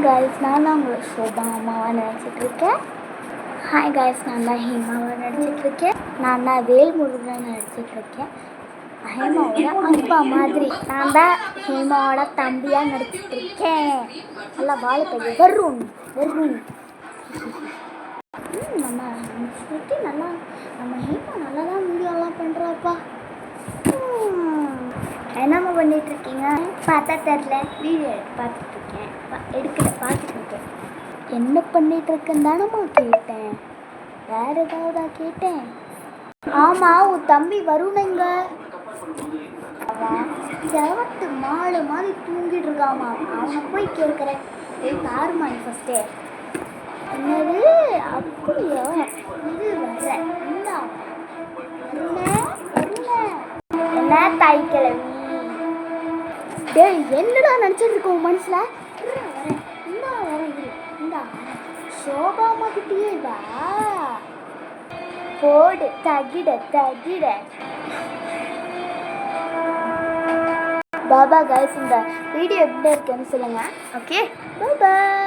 Guys, நான் தான் உங்களை சோபா அம்மாவாக நடிச்சிட்ருக்கேன். ஹாய் கைஸ், நான் தான் ஹேமாவாக நடிச்சிட்ருக்கேன். நான் தான் வேல்முருகன் நடிச்சிட்ருக்கேன். ஹேமாவோட அப்பா மாதிரி. நான் தான் ஹேமாவோட தம்பியாக நடிச்சிட்ருக்கேன். நல்லா வாழைப்பை வரும் நம்ம ஸ்ருதி நல்லா, நம்ம ஹேமா நல்லா தான் வீடியோலாம் பண்ணுறாப்பா. என்னம்மா பண்ணிகிட்ருக்கீங்க? பார்த்தா தெரில, வீடியோ பார்த்துட்ருக்கேன். பார்த்துட்ருக்கேன். என்ன பண்ணிகிட்ருக்கேன்னு தானம்மா கேட்டேன், வேறு ஏதாவதா கேட்டேன்? ஆமாம், உன் தம்பி வருணுங்க, அவன் செவத்து மாடு மாதிரி தூங்கிட்டு இருக்காமா. அவனை போய் கேட்குறேன், பாருமா நீ ஃபஸ்ட்டே. என்னது அப்படியோ இது வர என்ன தாய் கிழவி? டேய், என்னடா நினச்சிட்டு இருக்கோம் மனசில்? இந்த சோபாமா கிட்டேயே வா, போடு தகிட. பாபா கைஸ், இந்த வீடியோ எப்படி இருக்குன்னு சொல்லுங்கள். ஓகே, பாய்.